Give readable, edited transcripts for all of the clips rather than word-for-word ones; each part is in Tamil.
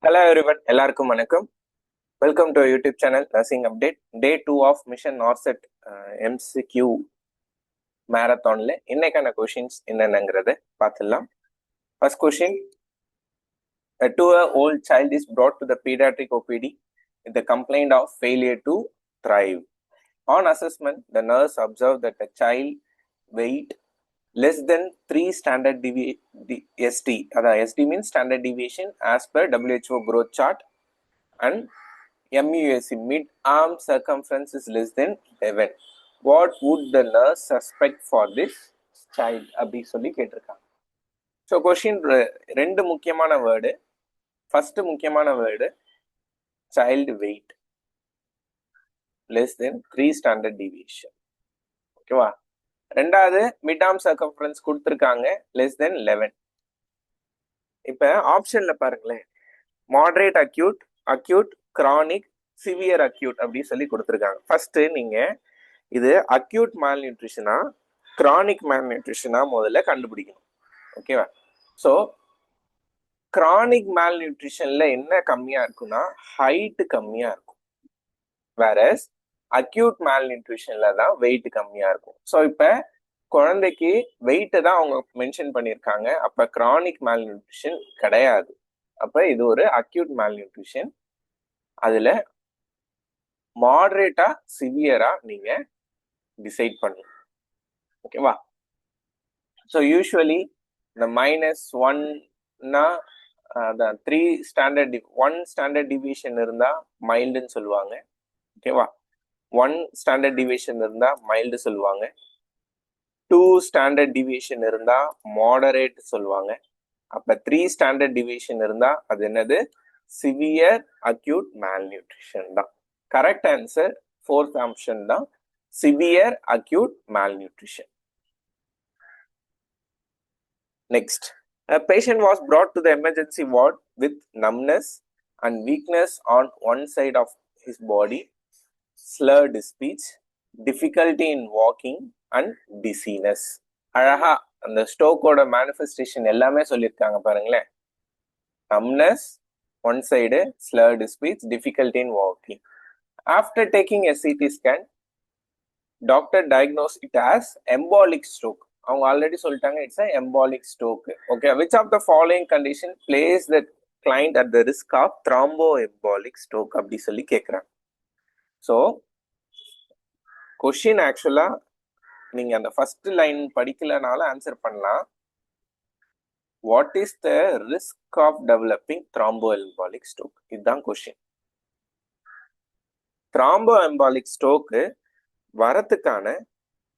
Hello everyone, எல்லாருக்கும் வணக்கம். Welcome to YouTube channel nursing update. Day 2 of mission NORCET MCQ மேரத்தான்ல இன்னைக்கான கொஷின்ஸ் என்னென்னங்கிறத பார்த்துடலாம். First question, a 2-year-old child is brought to the pediatric OPD with the complaint of failure to thrive. On assessment, the nurse observed that the child weight less than 3 standard ST. அதாவது ST means standard deviation as per WHO growth chart, and MUSC mid-arm circumference is less than 11. What would the nurse suspect for this child? அப்படி சொல்லி கேட்டிருக்காங்க. ஸோ கொஷின் ரெண்டு முக்கியமான வேர்டு. ஃபர்ஸ்ட் முக்கியமான word child wait less than 3 standard deviation. ஓகேவா? ரெண்டாவது மிட் ஆர்ம் சர்க்கம்ஃபரன்ஸ் கொடுத்துருக்காங்க லெஸ் தென் 11. இப்போ ஆப்ஷன்ல பாருங்களேன், moderate acute, acute, chronic, severe acute அப்படி சொல்லி கொடுத்துருக்காங்க. ஃபர்ஸ்ட் நீங்க இது அக்யூட் மால் நியூட்ரிஷனா கிரானிக் மால் நியூட்ரிஷனா முதல்ல கண்டுபிடிக்கணும். ஓகேவா? ஸோ கிரானிக் மால் நியூட்ரிஷன்ல என்ன கம்மியா இருக்குன்னா ஹைட் கம்மியா இருக்கும், வேற அக்யூட் மால் நியூட்ரிஷன்ல தான் வெயிட் கம்மியா இருக்கும். ஸோ இப்ப குழந்தைக்கு வெயிட்டை தான் அவங்க மென்ஷன் பண்ணியிருக்காங்க, அப்ப கிரானிக் மால் நியூட்ரிஷன் கிடையாது. அப்ப இது ஒரு அக்யூட் மால் நியூட்ரிஷன். அதுல மாடரேட்டா சிவியரா நீங்க டிசைட் பண்ணணும். ஓகேவா? ஸோ யூஸ்வலி இந்த -1னா 3 ஸ்டாண்டர்ட் 1 ஸ்டாண்டர்ட் டிவியேஷன் இருந்தா மைல்டுன்னு சொல்லுவாங்க. ஓகேவா? 1 ஸ்டாண்டர்ட் டிவியேஷன் இருந்தா மைல்டு சொல்லுவாங்க. 2 ஸ்டாண்டர்ட் டிவியேஷன் இருந்தா மாடரேட் சொல்லுவாங்க. அப்ப 3 ஸ்டாண்டர்ட் டிவியேஷன் இருந்தா அது என்னது? சிவியர் அக்யூட் மால் நியூட்ரிஷன் தான். கரெக்ட் ஆன்சர் 4th ஆப்ஷன் தான், severe acute mall nutrition. Next, a patient was brought to the emergency ward with numbness and weakness on one side of his body, slurred speech, difficulty in walking and dizziness. அழகா அந்த ஸ்ட்ரோக்கோட மேனிஃபெஸ்டேஷன் எல்லாமே சொல்லியிருக்காங்க பாருங்களேன். numbness one side, slurred speech, difficulty in walking. After taking a CT scan, doctor diagnosed it as embolic stroke. அவங்க ஆல்ரெடி சொல்லிட்டாங்க it's embolic stroke. Okay, which of the following condition places the client at the risk of thrombo embolic stroke அப்படி சொல்லி கேட்குறாங்க. ஸோ கொஷின் ஆக்சுவலா நீங்க அந்த ஃபர்ஸ்ட் லைன் படிக்கலனால ஆன்சர் பண்ணலாம். What is the risk of developing thrombo embolic stroke? இதுதான் கொஷின். த்ராம்போ எம்பாலிக் ஸ்ட்ரோக்கு வரத்துக்கான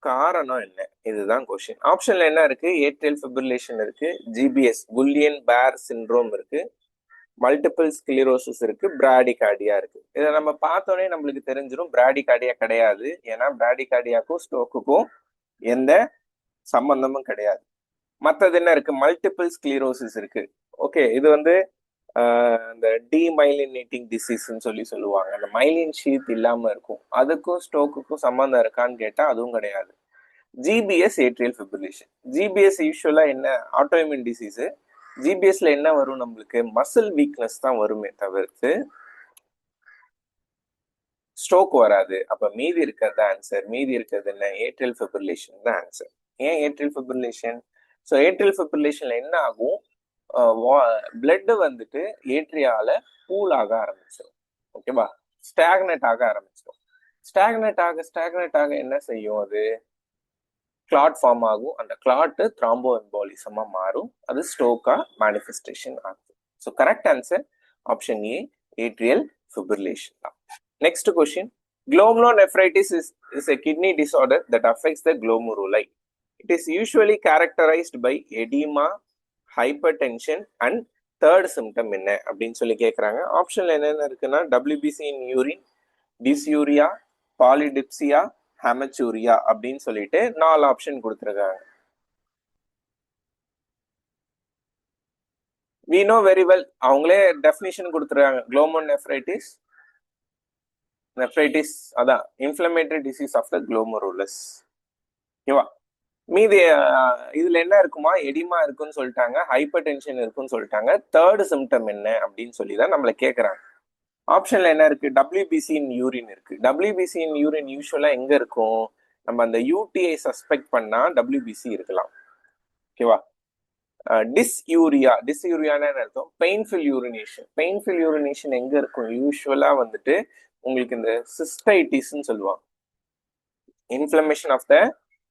காரணம் என்ன? இதுதான் கொஸ்டின். ஆப்ஷன்ல என்ன இருக்கு? ஏட்ரியல் ஃபிபிரிலேஷன் இருக்கு, ஜிபிஎஸ் குல்லியன் பேர் சிண்ட்ரோம் இருக்கு, மல்டிபிள் ஸ்க்ளிரோசிஸ் இருக்கு, பிராடிகார்டியா இருக்கு. இதை நம்ம பார்த்தோன்னே நம்மளுக்கு தெரிஞ்சிடும் பிராடிகார்டியா கிடையாது. ஏன்னா பிராடிகார்டியாக்கும் ஸ்ட்ரோக்குக்கும் எந்த சம்பந்தமும் கிடையாது. மற்றது என்ன இருக்கு? மல்டிபிள் ஸ்க்ளிரோசிஸ் இருக்கு. ஓகே, இது வந்து இந்த டிமைலினேட்டிங் டிசீஸ்ன்னு சொல்லுவாங்க. அந்த மைலின் ஷீத் இல்லாம இருக்கும். அதுக்கும் ஸ்ட்ரோக்குக்கும் சம்பந்தம் இருக்கான்னு கேட்டா அதுவும் கிடையாது. GPS atrial ஃபிபிரிலேஷன். ஜிபிஎஸ் யூஸ்வலா என்ன? Autoimmune disease. ஜிபிஎஸ்ல என்ன வரும்? நம்மளுக்கு மசில் வீக்னஸ் தான் வருமே தவிர்த்து ஸ்ட்ரோக் வராது. அப்ப மீதி இருக்கிறது ஆன்சர். மீதி இருக்கிறது என்ன? ஏட்ரியல் ஃபிபிரிலேஷன் தான் ஆன்சர். ஏன் ஏட்ரியல் ஃபிபிரிலேஷன்? ஸோ ஏட்ரியல் ஃபிபிரிலேஷன்ல என்ன ஆகும்? பிளட் வந்துட்டு ஏட்ரியால கூல் ஆக ஆரம்பிச்சிடும். ஓகேவா? ஸ்டாக்னேட் ஆக ஆரம்பிச்சிடும். ஸ்டாக்னேட் ஆக என்ன செய்யும்? அது கிளாட் ஃபார்ம் ஆகும். அந்த கிளாட் த்ராம்போ எம்பாலிசமா மாறும். அது ஸ்ட்ரோக்கா மேனிஃபெஸ்டேஷன் ஆகும். So correct answer option A, atrial fibrillation தான். Next question, glomerulonephritis is a kidney disorder that affects the glomeruli. It is usually characterized by edema, hypertension and third symptom என்ன அப்படின்னு சொல்லி கேட்குறாங்க. ஆப்ஷன்ல என்னென்ன இருக்குன்னா டபிள்யூபிசி இன் யூரின், டிஸ்யூரியா, பாலிடிப்சியா, ஹெமச்சூரியா அப்படின்னு சொல்லிட்டு 4 ஆப்ஷன் கொடுத்துருக்காங்க. we know very well, அவங்களே டெஃபினிஷன் கொடுத்துருக்காங்க. glomerulonephritis அதான் inflammatory disease of the glomerulus. ஓகேவா? மீதி இதுல என்ன இருக்குமா, எடிமா இருக்குன்னு சொல்லிட்டாங்க, ஹைப்பர் டென்ஷன் இருக்குன்னு சொல்லிட்டாங்க. தேர்ட் சிம்டம் என்ன அப்படின்னு சொல்லி தான் நம்மள கேட்கறாங்க. ஆப்ஷன்ல என்ன இருக்கு, டபிள்யூபிசி இன் யூரின் இருக்கு. டபிள்யூபிசி இன் யூரின் யூஸ்வலா எங்க இருக்கும், நம்ம அந்த யூடிஐ சஸ்பெக்ட் பண்ணா டபிள்யூபிசி இருக்கலாம். ஓகேவா. டிஸ்யூரியான்னு அர்த்தம் பெயின்ஃபுல் யூரினேஷன். பெயின்ஃபுல் யூரினேஷன் எங்க இருக்கும், யூஸ்வலா வந்துட்டு உங்களுக்கு இந்த சிஸ்டைட்டிஸ்ன்னு சொல்லுவாங்க, இன்ஃப்ளமேஷன் ஆஃப் த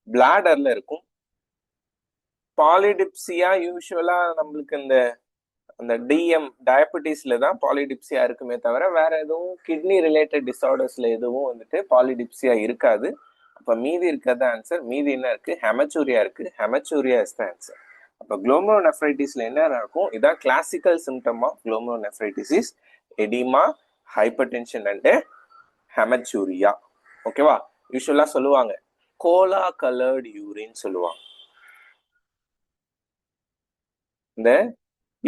பிளாடர்ல இருக்கும். பாலிடிப்சியா யூஸ்வலா நம்மளுக்கு அந்த டிஎம் டயபெட்டிஸ்ல தான் பாலிடிப்சியா இருக்குமே தவிர வேற எதுவும் கிட்னி ரிலேட்டட் டிசார்டர்ஸ்ல எதுவும் வந்துட்டு பாலிடிப்சியா இருக்காது. அப்ப மீதி இருக்கிறது ஆன்சர். மீதி என்ன இருக்கு, ஹெமச்சூரியா இருக்கு. Haematuria is the answer. அப்ப குளோமரோனெஃப்ரைட்டிஸ்ல என்ன இருக்கும், இதான் classical symptom of glomerulonephritis is oedema, hypertension and haematuria. ஓகேவா. யூஸ்வலா சொல்லுவாங்க கோலா கலர்டு யூரின் சொல்லுவாங்க. இந்த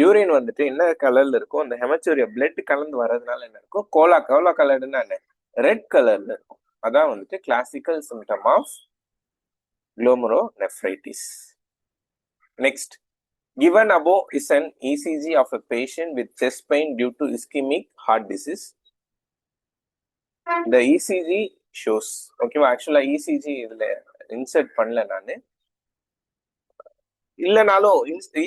யூரின் வந்துட்டு என்ன கலர்ல இருக்கும், அந்த ஹெமச்சூரியா பிளட் கலந்து வர்றதுனால என்ன இருக்கும், கோலா கலர்டுன்னா என்ன, ரெட் கலர்ல இருக்கும். அதான் வந்துட்டு classical symptom of glomerulonephritis. Next, given above is an ECG of a patient with chest pain due to ischemic heart disease. The ECG shows, ஓகேவா. ஆக்சுவலா ECG இதுல இன்சர்ட் பண்ணல நானு, இல்லைனாலும்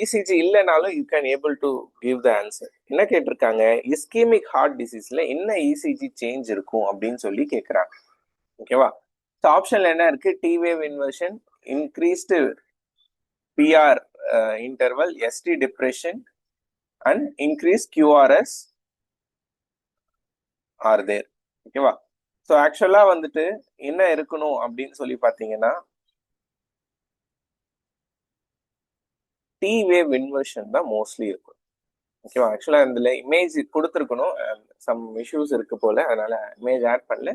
இசிஜி இல்லைனாலும் you can able to give the answer. என்ன கேட்டிருக்காங்க, இஸ்கீமிக் ஹார்ட் டிசீஸ்ல என்ன இசிஜி சேஞ்ச் இருக்கும் அப்படின்னு சொல்லி கேட்குறாங்க. ஓகேவா. ஸோ ஆப்ஷன்ல என்ன இருக்கு, T wave inversion, increased PR interval, ST depression and increase QRS are there. ஓகேவா. ஸோ ஆக்சுவலா வந்துட்டு என்ன இருக்கணும் அப்படின்னு சொல்லி பார்த்தீங்கன்னா டி வேவ் இன்வர்ஷன் தான் மோஸ்ட்லி இருக்கும். ஓகேவா. ஆக்சுவலா இதுல இமேஜ் கொடுத்துருக்கணும், சம் இஷ்யூஸ் இருக்கு போல, அதனால இமேஜ் ஆட் பண்ணல.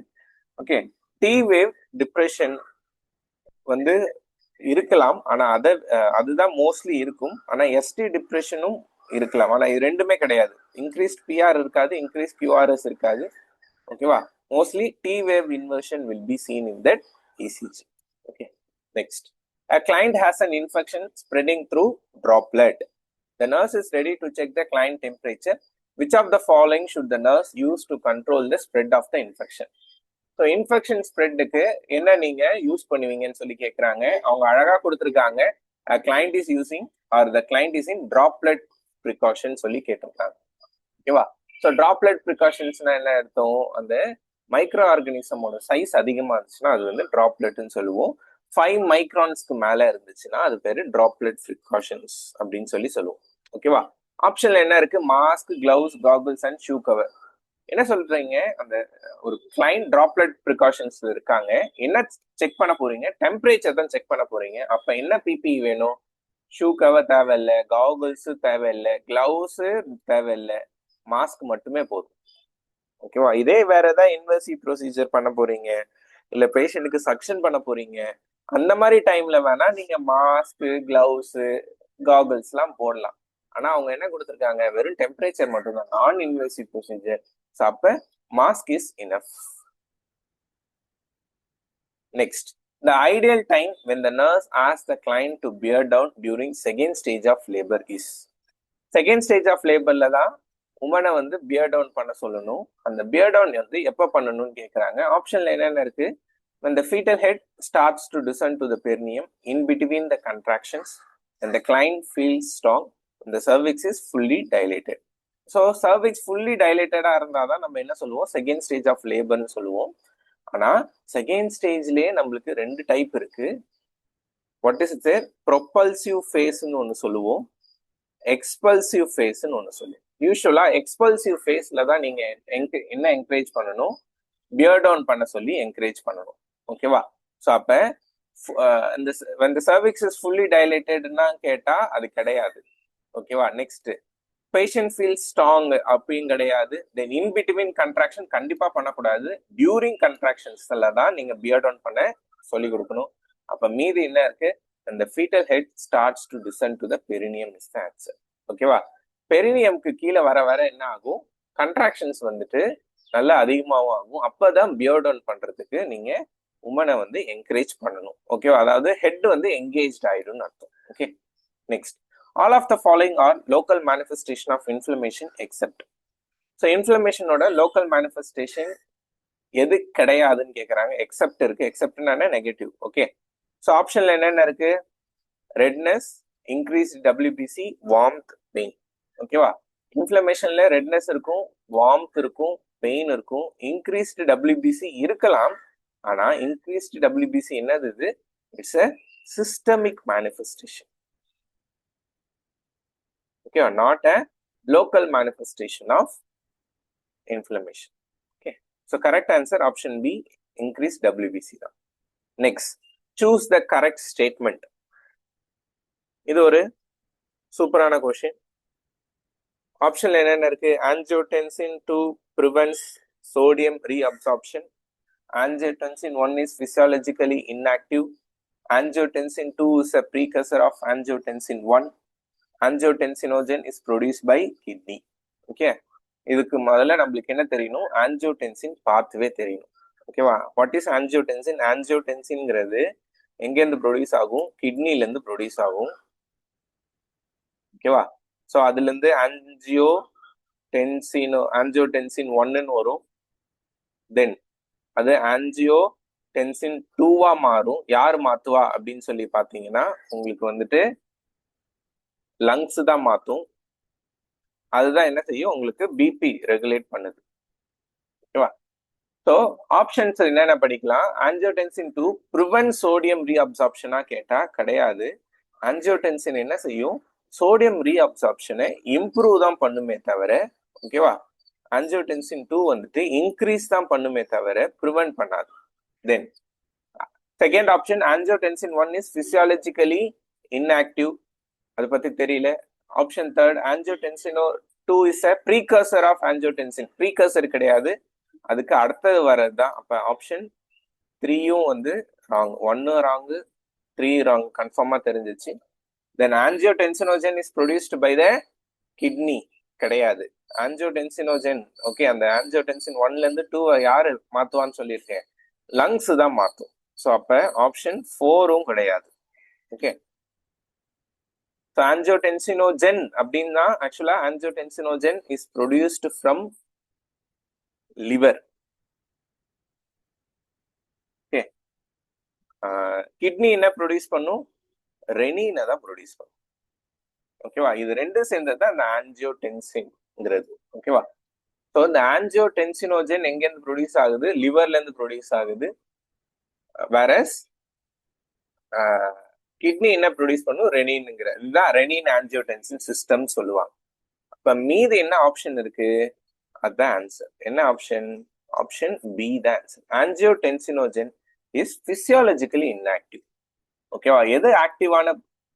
ஓகே. டி வேவ் டிப்ரெஷன் வந்து இருக்கலாம், ஆனா அதுதான் மோஸ்ட்லி இருக்கும். ஆனா எஸ்டி டிப்ரெஷனும் இருக்கலாம், ஆனா இது ரெண்டுமே கிடையாது. இன்க்ரீஸ்ட் பிஆர் இருக்காது, இன்க்ரீஸ் கியூஆர்எஸ் இருக்காது. ஓகேவா. Mostly T wave inversion will be seen in that ECG. Okay. Next, a client has an infection spreading through droplet. The nurse is ready to check the client temperature. Which of the following should the nurse use to control the spread of the infection? So infection ஸ்ப்ரெட்டுக்கு என்ன நீங்க யூஸ் பண்ணுவீங்கன்னு சொல்லி கேட்குறாங்க. அவங்க அழகா கொடுத்துருக்காங்க, client is using or the client is in droplet precaution சொல்லி கேட்டிருக்காங்க. ஓகேவா. ஸோ டிராப்லெட் ப்ரிகாஷன்ஸ்னா என்ன அர்த்தம், அந்த மைக்ரோ ஆர்கானிசமோட சைஸ் அதிகமாக இருந்துச்சுன்னா அது வந்து டிராப்லெட்னு சொல்லுவோம். 5 மைக்ரான்ஸ்க்கு மேல இருந்துச்சுன்னா அது பேரு டிராப்லெட் ப்ரிகாஷன்ஸ் அப்படின்னு சொல்லி சொல்லுவோம். ஓகேவா. ஆப்ஷன்ல என்ன இருக்கு, mask, gloves, goggles and shoe cover. என்ன சொல்றீங்க, அந்த ஒரு கிளைண்ட் டிராப்லெட் ப்ரிகாஷன்ஸ்ல இருக்காங்க, என்ன செக் பண்ண போறீங்க, டெம்பரேச்சர் தான் செக் பண்ண போறீங்க. அப்ப என்ன பிபி வேணும், ஷூ கவர் தேவையில்லை, காகுல்ஸ் தேவையில்லை, கிளவுஸ் தேவையில்லை, மாஸ்க் மட்டுமே போதும். ஓகேவா. இதே வேற ஏதாவது இன்வெர்சிவ் ப்ரொசீஜர் பண்ண போறீங்க, இல்ல பேஷண்ட்டுக்கு சக்ஷன் பண்ண போறீங்க, அந்த மாதிரி டைம்ல வேணா நீங்க மாஸ்க், கிளவுஸ், காகுல்ஸ் எல்லாம் போடலாம். ஆனா அவங்க என்ன கொடுத்துருக்காங்க, வெறும் டெம்பரேச்சர் மட்டும்தான், நான் இன்வெசிவ் ப்ரொசீஜர். அப்ப mask is enough. Next, the ideal time when the nurse asks the client to bear down during second stage of labor is. Second stage of லேபர்ல தான் உமனை வந்து பியர் டவுன் பண்ண சொல்லணும். அந்த பியர் டவுன் வந்து எப்ப பண்ணணும்னு கேட்கறாங்க. ஆப்ஷன்ல என்னென்ன இருக்கு, when the fetal head starts to descend to the perineum, in between the contractions, and the client feels strong, and the cervix is fully dilated. So cervix fully டைலேட்டடா இருந்தாதான் நம்ம என்ன சொல்லுவோம், செகண்ட் ஸ்டேஜ் ஆஃப் லேபர்னு சொல்லுவோம். ஆனா செகண்ட் ஸ்டேஜ்லயே நம்மளுக்கு 2 டைப் இருக்கு. வாட் இஸ் இட், ப்ரொபல்சிவ் ஃபேஸ்ன்னு ஒன்று சொல்லுவோம், எக்ஸ்பல்சிவ் ஃபேஸ்ன்னு ஒன்று சொல்லுவோம். யூஸ்வலா எக்ஸ்பல்சிவ் ஃபேஸ்ல தான் நீங்க என்ன என்கரேஜ் பண்ணணும், பியர் டவுன் பண்ண சொல்லி என்கரேஜ் பண்ணணும். ஓகேவா. ஸோ அப்ப when the cervix is fully dilatedனா கேட்டா அது கிடையாது. ஓகேவா. நெக்ஸ்ட், பேஷண்ட் ஃபீல் ஸ்ட்ராங் அப்படின்னு கிடையாது. தென் இன் பிட்வீன் கன்ட்ராக்ஷன் கண்டிப்பா பண்ணக்கூடாது, டியூரிங் கன்ட்ராக்ஷன்ஸ்ல தான் நீங்க பியர் டவுன் பண்ண சொல்லி கொடுக்கணும். அப்ப மீதி என்ன இருக்கு, அந்த foetal head starts to descend to the perineum is the answer. ஓகேவா. பெரினியம்க்கு கீழே வர வர என்ன ஆகும், கன்ட்ராக்ஷன்ஸ் வந்துட்டு நல்லா அதிகமாகவும் ஆகும். அப்பதான் பியர் டவுன் பண்றதுக்கு நீங்க உமனை வந்து என்கரேஜ் பண்ணணும். ஓகேவா? அதாவது ஹெட் வந்து என்கேஜ் ஆயிடும்னு அர்த்தம். Okay, next, all of the following are local manifestation of inflammation except. So இன்ஃப்ளமேஷனோட லோக்கல் மேனிஃபெஸ்டேஷன் எது கிடையாதுன்னு கேட்குறாங்க. எக்ஸெப்ட் இருக்கு. எக்ஸெப்ட்னா நெகட்டிவ். ஓகே, ஸோ ஆப்ஷன்ல என்னென்ன இருக்கு? Redness, increase WBC, warmth, pain. ஓகேவா? இன்ஃப்ளமேஷன்ல ரெட்னஸ் இருக்கும், வார்ம்த் இருக்கும், பெயின் இருக்கும், இன்க்ரீஸ்டு டபிள்யூபிசி இருக்கலாம். ஆனா இன்க்ரீஸ்டு டபிள்யூபிசி என்னது? இது it's a systemic manifestation. Okay, not a local manifestation of inflammation. Okay, so correct answer option B, increased WBC தான். Next, choose the correct statement. இது ஒரு சூப்பரான கொஸ்டின். ஆப்ஷன்ல என்னென்ன இருக்கு? angiotensin 2 prevents sodium reabsorption. Angiotensin 1 is physiologically inactive. Angiotensin 2 is a precursor of angiotensin 1. Angiotensinogen is produced by kidney. Okay, இதுக்கு முதல்ல நம்மளுக்கு என்ன தெரியணும்? ஆன்ஜியோடென்சின் பாத்வே தெரியணும். ஓகேவா? What is angiotensin? ஆன்ஜியோடென்சின்ங்கிறது எங்கேருந்து ப்ரொடியூஸ் ஆகும்? கிட்னிலேருந்து ப்ரொடியூஸ் ஆகும். ஓகேவா? ஸோ அதுலேருந்து ஆன்ஜியோடென்சின் 1ன்னு வரும். தென் அது ஆன்ஜியோடென்சின் 2வா மாறும். யார் மாத்துவா அப்படின்னு சொல்லி பார்த்தீங்கன்னா உங்களுக்கு வந்துட்டு லங்ஸ் தான் மாற்றும். அதுதான் என்ன செய்யும்? உங்களுக்கு பிபி ரெகுலேட் பண்ணுது. ஓகேவா? ஸோ ஆப்ஷன்ஸ் என்னென்ன படிக்கலாம்? ஆன்ஜியோடென்சின் 2 ப்ரிவென்ட் சோடியம் ரீஅப்சார்ப்ஷனா கேட்டா கிடையாது. ஆன்ஜியோடென்சின் என்ன செய்யும்? சோடியம் ரீஅப்சார்ப்ஷனை இம்ப்ரூவ் தான் பண்ணுமே தவிர, ஓகேவா, ஆன்ஜியோடென்சின் 2 வந்துட்டு இன்க்ரீஸ் தான் பண்ணுமே தவிர ப்ரிவென்ட் பண்ணாது. Then second option, angiotensin 1 is physiologically inactive. அதை பத்தி தெரியல. Option third, angiotensin 2 is a precursor of angiotensin. precursor கிடையாது, அதுக்கு அடுத்தது வர்றது தான். அப்ப ஆப்ஷன் 3யும் வந்து ராங். 1 ராங், 3 ராங் கன்ஃபார்மா தெரிஞ்சிச்சு. Then angiotensinogen is produced by the kidney கிடையாது. ஆன்ஜியோடென்சினோஜன், ஓகே, அந்த ஆன்ஜியோடென்சின் 1ல இருந்து 2 யாரு மாத்துவான்னு சொல்லியிருக்கேன்? லங்ஸ் தான் மாத்தும். ஸோ அப்ப ஆப்ஷன் 4ம் கிடையாது. ஓகே, ஸோ ஆன்ஜியோடென்சினோஜன் அப்படின்னா ஆக்சுவலா angiotensinogen is produced from liver. Okay, kidney என்ன ப்ரொடியூஸ் பண்ணும்? ரெனினை தான் ப்ரொடியூஸ் பண்ணும். ஓகேவா? இது ரெண்டும் சேர்ந்தது தான் அந்த ஆன்ஜியோடென்சின்ங்கிறது. ஓகேவா? ஸோ இந்த ஆன்ஜியோடென்சினோஜன் எங்கேருந்து ப்ரொடியூஸ் ஆகுது? லிவர்ல இருந்து ப்ரொடியூஸ் ஆகுது. வேறஸ் கிட்னி என்ன ப்ரொடியூஸ் பண்ணும்? ரெனின்ங்கிற. இதுதான் ரெனின் ஆன்ஜியோடென்சின் சிஸ்டம் சொல்லுவாங்க. அப்ப மீது என்ன ஆப்ஷன் இருக்கு? அதுதான் ஆன்சர். என்ன ஆப்ஷன்? ஆப்ஷன் பி தான் answer. Angiotensinogen is physiologically inactive. ஓகேவா? எது ஆக்டிவான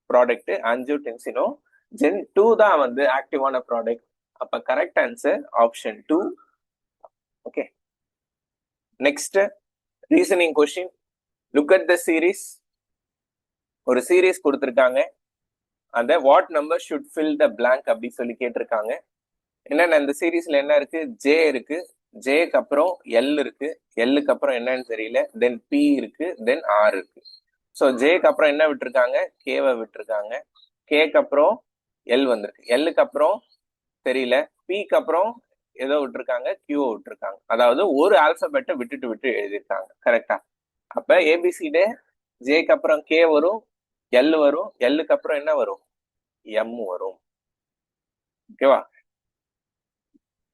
ப்ராடக்ட்? ஆன்ஜியோடென்சினோஜன் 2 தான் வந்து ஆக்டிவான ப்ராடக்ட். அப்ப correct answer option 2. Okay, next reasoning question. Look at the series. ஒரு சீரீஸ் கொடுத்துருக்காங்க. அந்த what number should fill the blank அப்படி சொல்லி கேட்டிருக்காங்க. என்னென்ன இந்த சீரீஸ்ல என்ன இருக்கு? ஜே இருக்கு, ஜேக்கு அப்புறம் எல் இருக்கு, எல்லுக்கு அப்புறம் என்னன்னு தெரியல, தென் பி இருக்கு, தென் ஆர் இருக்கு. ஸோ ஜேக்கு அப்புறம் என்ன விட்டுருக்காங்க? கேவை விட்டுருக்காங்க. கேக்கு அப்புறம் எல் வந்திருக்கு, எல்லுக்கு அப்புறம் தெரியல, பிக்கு அப்புறம் ஏதோ விட்டுருக்காங்க, கியூவை விட்டுருக்காங்க. அதாவது ஒரு ஆல்பபெட்டை விட்டுட்டு விட்டு எழுதியிருக்காங்க. கரெக்டா? அப்ப ஏபிசிடே ஜேக்கு அப்புறம் கே வரும், எல் வரும், எல்லுக்கு அப்புறம் என்ன வரும்? எம் வரும். ஓகேவா?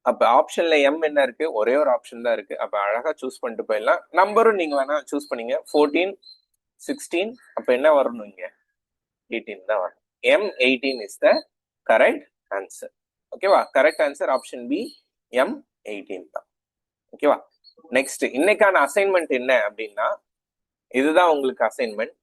அப்ப ஆப்ஷன்ல எம் என்ன இருக்கு? ஒரே ஒரு ஆப்ஷன் தான் இருக்கு. அப்ப அழகா சூஸ் பண்ணிட்டு போயிடலாம். நம்பரும் நீங்க வேணா சூஸ் பண்ணீங்க. 14, 16. அப்ப என்ன வரணும்? இங்க 18 தான் வரும். M18 is the correct answer. ஓகேவா? Correct answer option B, M18 தான். ஓகேவா? நெக்ஸ்ட் இன்னைக்கான அசைன்மெண்ட் என்ன அப்படின்னா, இதுதான் உங்களுக்கு அசைன்மெண்ட்.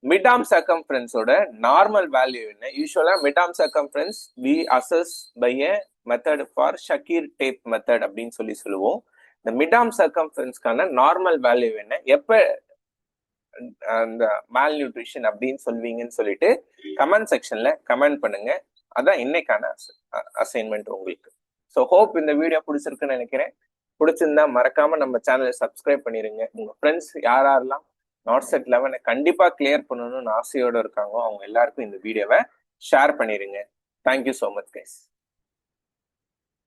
மிட் ஆர்ம் சர்க்கம்ஃபரன்ஸோட நார்மல் வேல்யூ என்ன? யூஸ்வலா mid arm circumference we assess by a method for Shakir tape method அப்படின்னு சொல்லுவோம். இந்த மிட் ஆர்ம் சர்க்கம்ஃபரன்ஸ்க்கான நார்மல் வேல்யூ என்ன? எப்ப அந்த மால் நியூட்ரிஷன் அப்படின்னு சொல்வீங்கன்னு சொல்லிட்டு கமெண்ட் செக்ஷன்ல கமெண்ட் பண்ணுங்க. அதான் இன்னைக்கான அசைன்மெண்ட் உங்களுக்கு. ஸோ ஹோப் இந்த வீடியோ பிடிச்சிருக்குன்னு நினைக்கிறேன். பிடிச்சிருந்தா மறக்காம நம்ம சேனலை சப்ஸ்கிரைப் பண்ணிருங்க. உங்க ஃப்ரெண்ட்ஸ் யாரெல்லாம் நார்செட் 11 கண்டிப்பா கிளியர் பண்ணணும்னு ஆசையோட இருக்காங்க அவங்க எல்லாருக்கும் இந்த வீடியோவை ஷேர் பண்ணிருங்க. Thank you so much guys.